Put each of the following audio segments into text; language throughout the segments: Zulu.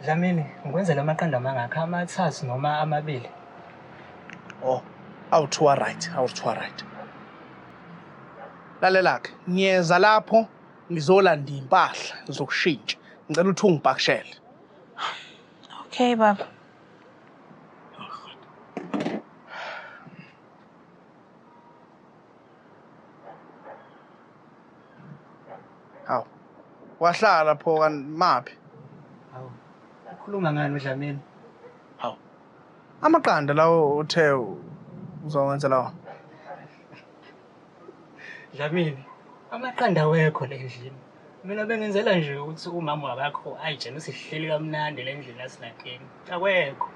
Dlamini, ngikwenzela amaqanda amangakhi, amathathu noma amabili? Oh, awu-2 right, awu-2 right. Lalela-ke, ngiyeza lapho ngizolanda iy'mpahla zokushintsha. Ngicela ukuthi ungipakishele. Okay, baba. Hawu, wahlala lapho maphi? Hawu, ukhuluma ngani uDlamini? Hawu, amaqanda lawo uthe uzowenza lawo. Dlamini, amaqanda awekho le ndlini. Mina bengenzela nje ukuthi umama wakho ayitshela ukuthi sihleli kamnandi le ndlini asinakeni. Awekho.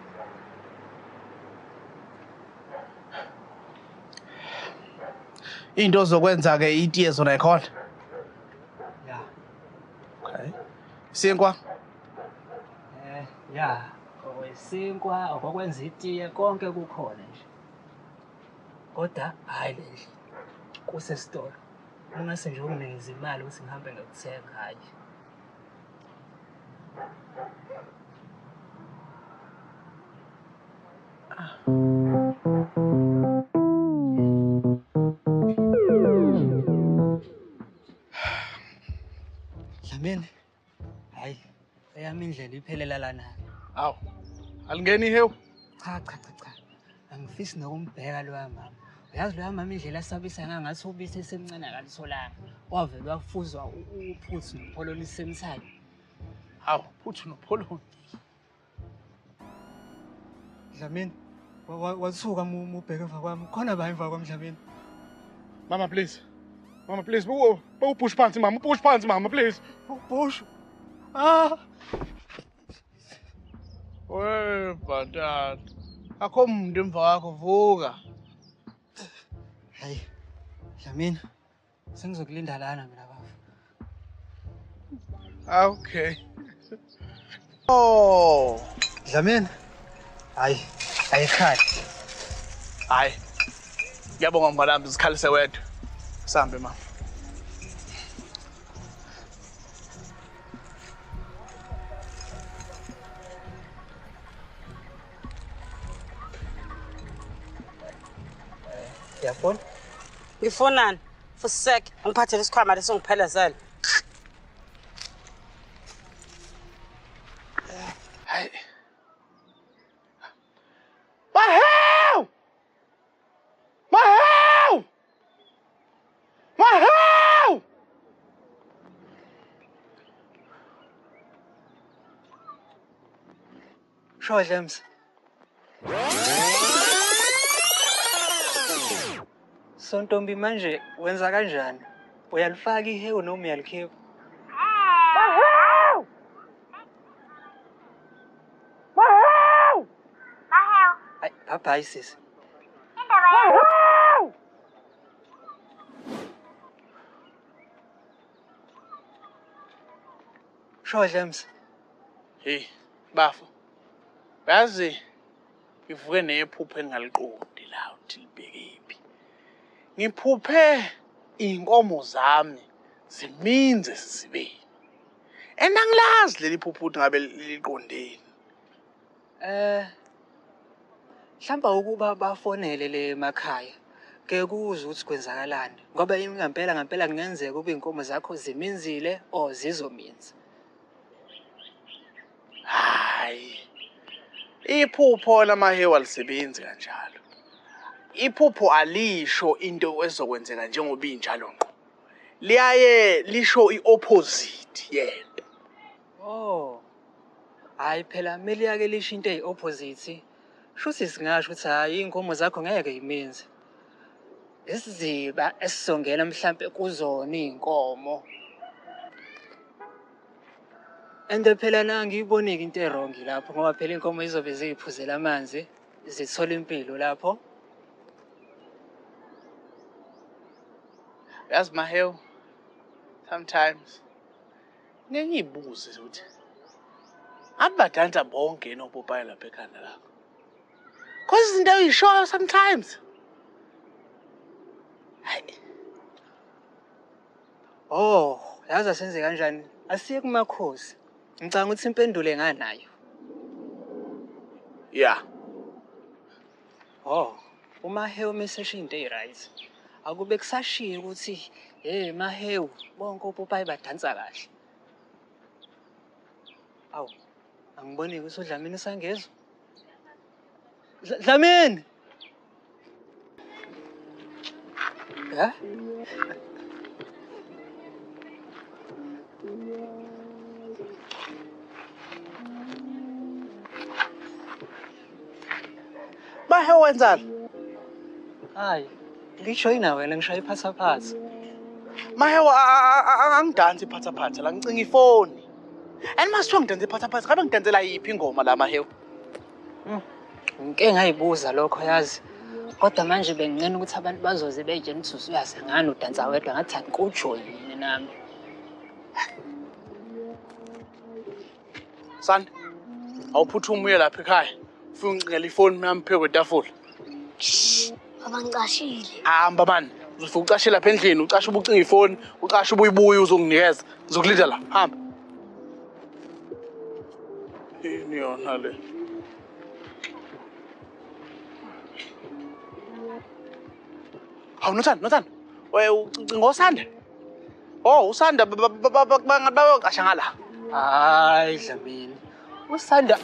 Into ozokwenza-ke itiye zona ikhona? Ya. Okay. Isinkwa? Ya. Okwesinkwa, okwakwenza itiye, konke kukhona nje. Kodwa hayi le ndlini. Kusesitolo. Ungase nje unginikeze imali ukuthi ngihambe ngiyokuthenga hayi. Dlamini, hayi, eyami indlela iphelela lana. Hawu, alingeni ihewu? Cha. Angifisi nokumbheka loya mama. Uyazi loya mama indlela asabisa ngathi ubisi esemncane akalitholanga. Wavele wafuzwa uphuthu nopholoni isemthali. Hawu, phuthu nopholoni. Dlamini, wathuka ubheke emva kwami. Khona ba emva kwami Dlamini? Mama, please. Mama, please. Push phansi, mama. Push phansi, mama, please. Push. Ah! Wey, bhatata. Akho muntu emva wakho, vuka. Hayi, Dlamini, sengizokulinda lana mina baba. Okay. Oh. Dlamini, hayi, ayikhali. Hayi. Ngiyabonga mnganami, zikhalise wedwa. Sambe mama. Yabona? Ngifonani? For sec, ngiphathele isikhwama leso ngiphelezele. Hayi. Mahew! Mahew! Mahew! Sure, James. Sontombi manje wenza kanjani? Uyalifaka ihewu noma uyalikhipha? Mahew! Mahew! Hayi, bye sisi. Mahew! Sure, James. Hey, bafo. Yazi ngivuke nephupho engaliqondi la uthi libhekephi. Ngiphuphe inkomo zami ziminze sisibeni. Enangilazi leli phupho ukuthi ngabe liqondeni. Mhlawumbe ukuba bafonele le emakhaya. Ke kuze ukuthi kwenzakalani. Ngoba ngempela kungenzeka kube inkomo zakho ziminzile o zizominza. Hayi. Iphupho lamahewu alisebenzi kanjalo. Iphupho alisho into ezokwenzeka njengoba injalo ngqo. Liyaye lisho iopposite yento. Oh. Hayi phela kumele yake lisho into eziopposite. Shuthi singasho ukuthi hayi inkomo zakho ngeke imenze. Isiziba esizongena mhlambe kuzona inkomo. Ende phela ngiyibonike into errong lapho ngoba phela inkomo izobe ziyiphuzela amanzi, zithola impilo lapho. Yazi mahewu, sometimes ngiyibuze ukuthi abadansa bonke nopopayi lapha ekhanda lakho. Cause izinto uyishoyo sometimes. Hayi. Oh, yazi asenze kanjani? Asiye kumakhosi. Ngicanga ukuthi impendulo enganayo. Yeah. Oh, uMahewu meseshe into right. Akube kusashiya ukuthi Mahewu bonke opopayi badansa kahle. Awu, angiboni ukuthi uDlamini usangezwe. Dlamini. Ha? Mahewu wenzani? Hayi, ngisho yina wena ngishaya iphathaphatha. Mahewu angidansi iphathaphatha la ngicinga ifoni. And masithiwa ngidansa iphathaphatha, ngabe ngidansela yiphi ingoma la Mahewu? Ngike ngayibuza lokho yazi. Kodwa manje benginqena ukuthi abantu bazoze bejene ukuthi uyazi ngani udansa wedwa ngathi angikujoyine nami. Sani, awuphuthuma uye lapha ekhaya. Ufike ungicingela ifoni nami phezu kwetafula. Abangicashile. Hamba man, uzofika ucashe lapha endlini, ucashe ubucinga ifoni, ucashe ubuyibuye uzonginikeza. Ngizokulinda la, hamba. Yini yona le? Hawu Nothando. Ucinga uSanda? Oh, uSanda bayocasha ngala. Hayi Dlamini. Usanda.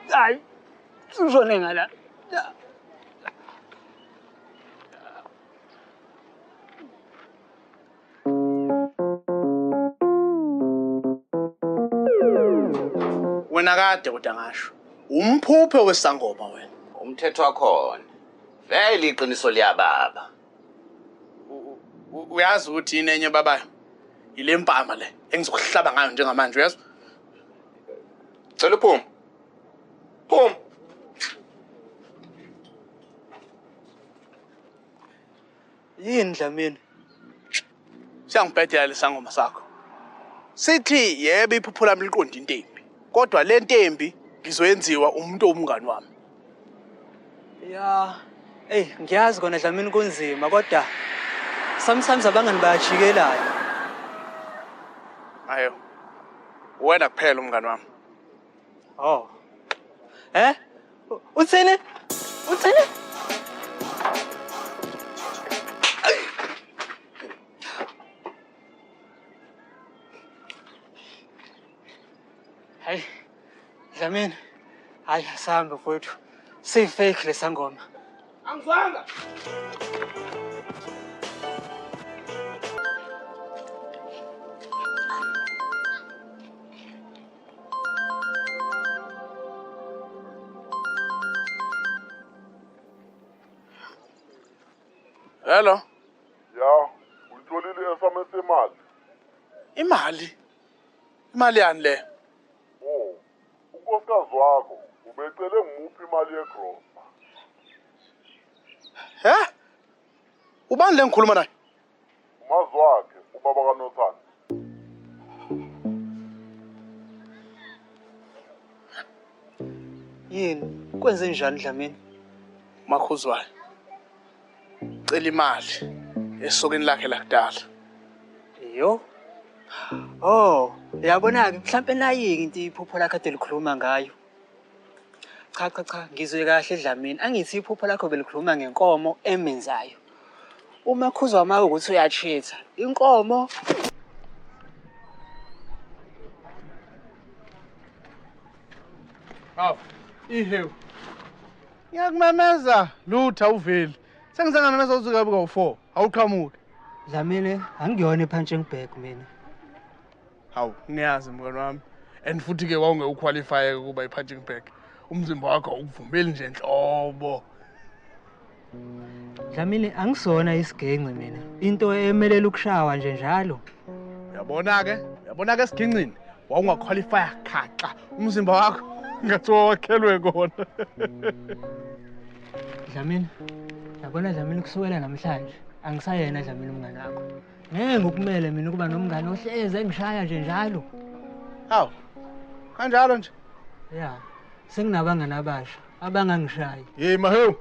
Hayi. Ushone ngala. Wena kade udangasho. Umphuphe wesangoma wena. Umthetho wakhona. Vele iqiniso liyababa. Uyazi ukuthi yini enye babayo? Ile mpama le engizokuhlaba ngayo njengamanje uyazi? Cela uphuma. Phuma. Yini Dlamini? Siyangibhedela lesangoma sakho. Sithi yebo iphupho lami liqonda intembi. Kodwa le ntembi ngizoyenziwa umuntu omngani wami. Ya, ngiyazi kona Dlamini kunzima kodwa sometimes abangani bayajikelana. Ayo. Wena kuphela umngani wami. Oh. Uthini? Uthini? Hey, Dlamini. Hayi asambe mfowethu. Seyifake lesangoma. Angizwanga. Hello. Ya, ulitholile SMS imali. Imali? Imali yani le? Oh, unkosikazi wakho ubecele ngimuphi imali yegrosa. Ubani le ngikhuluma naye? Umazi wakhe, ubaba kaNothando. Yini? Kwenze njani Dlamini? Makhuzwayo. Cela imali esokeni lakhe lakudala. Yo. Oh, yabona ke mhlambe nayi into iphupho lakhe ade likhuluma ngayo. Cha, ngizwe kahle Dlamini. Angithi iphupho lakho belikhuluma ngenkomo emenzayo. Uma khuzwa mawe ukuthi uyachitha, inkomo Ihewu. Ngiyakumemeza lutha uveli. Sengizengamemeza uzuke buka u4. Awuqhamuke. Dlamini angiyona epunching bag mina. Hawu, ngiyazi mngani wami. And futhi ke wawunge uqualify ukuba ipunching bag. Umzimba wakho awuvumeli nje enhlobo. Dlamini angisona isigengce mina. Into emelela ukushawa nje njalo. Uyabona ke sigingcini. Wawungaqualify khaxa. Umzimba wakho ngathi wakhelwe kona. Dlamini. Yabona Dlamini kusukela namhlanje angisayena Dlamini umngane wakho. Ngeke ngokumele mina ukuba nomngane ohleze engishaya nje njalo. Hawu. Kanjalo nje. Ya. Senginabangani abasha abangangishayi. Hey Mahewu.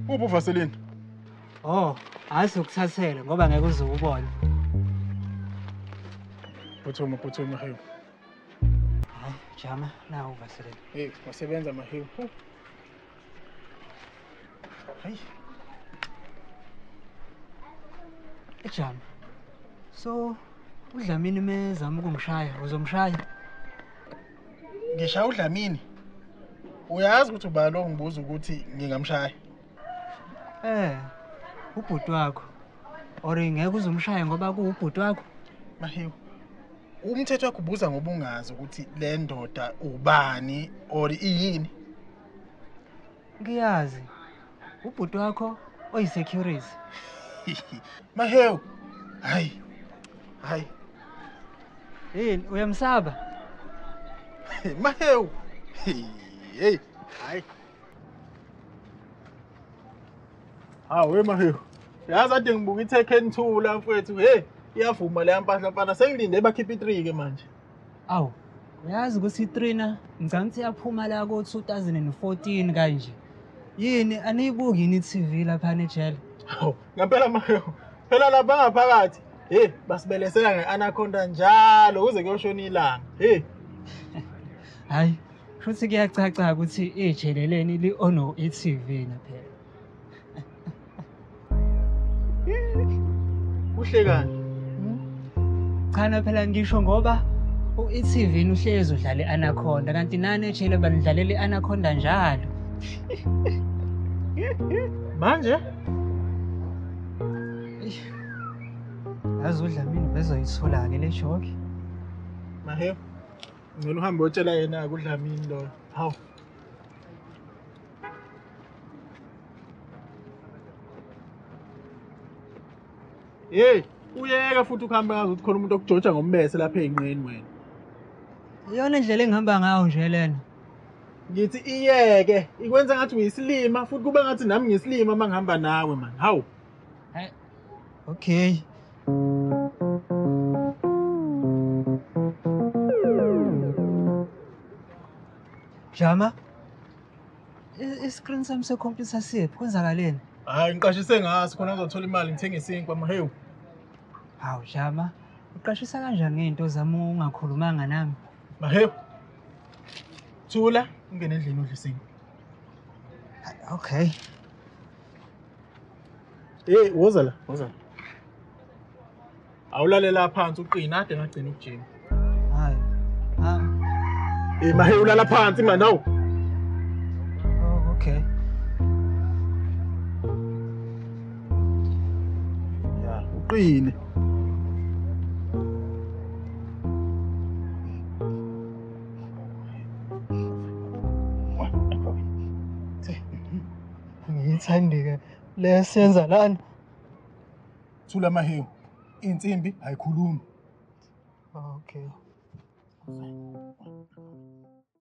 Uphi uVaseline? Oh, asukuthathele ngoba ngeke uze ubone. Phuthuma Mahewu. Jama, nawu Vaseline. Hey, wasebenza Mahewu. Hayi. Ejama. So, uDlamini mezama ukungishaya, uzomshaya? Ngishaya uDlamini. Uyazi ukuthi ubani lo ngibuza ukuthi ngingamshaya? Ubhuti wakho. Ori ngeke uzomshaya ngoba kuubhuti wakho? Mahewu. Umthetho wakho ubuza ngoba ungazi ukuthi le ndoda ubani or iyini. Ngiyazi. Ubhuti wakho oyisecurity. Mahewu. Hayi. Yini uyamsaba? Mahewu. Hey. Hayi. Hawe Mahewu. Yazi ade ngibuka iTekken 2 la mfowethu. Hey, iyavuma le mpahla mfana. Sengilinde bakhipha i3 ke manje. Awu. Uyazi ukuthi i3 ngicanithi yaphuma la ko 2014 kanje. Yini aniyibuki yini iTV lapha ejele? Hawu, ngempela Mahewu. Phela lapha ngaphakathi. Hey, basibelesela ngeAnaconda njalo kuze kuyoshona ilanga. Hey. Hayi, futhi kuyacaca ukuthi ijeleleni li-ono iTV naphela. Uhlekani? Cha phela ngisho ngoba iTV uhlezi udlala iAnaconda kanti nani ejele banidlalela iAnaconda njalo. Manje? Yazi uDlamini bezoyithola ke le joke. Mahewu. Ngicela uhambe uyotshela yena kuDlamini lo. Hawu. Hey, uyeka futhi ukuhamba ngazi ukuthi khona umuntu okujoja ngombese lapha einqeni wena. Iyona indlela engihamba ngayo nje lena. Ngithi iyeke, ikwenza ngathi uyisilima futhi kube ngathi nami ngiyisilima mangihamba nawe man. Hawu. Okay. Jama. Iscreen sami secomputer siphi kwenzakaleni? Hayi ngiqashise ngaso khona uzothola imali ngithenge isinkwa Mahewu. Hawu Jama, uqashisa kanjani ngeinto zami ungakhulumanga nami? Mahewu. Thula, ungene endlini udle isinkwa. Okay. Hey, woza la. Awulalela phansi uqina ade ngagcina ukujima. Hayi. Mahewu ulala phansi man nawu. Oh, okay. Ya, uqine. Ngiyithandi-ke lesenza lana. Thula Mahewu. Insimbi ayikhulumi. Okay.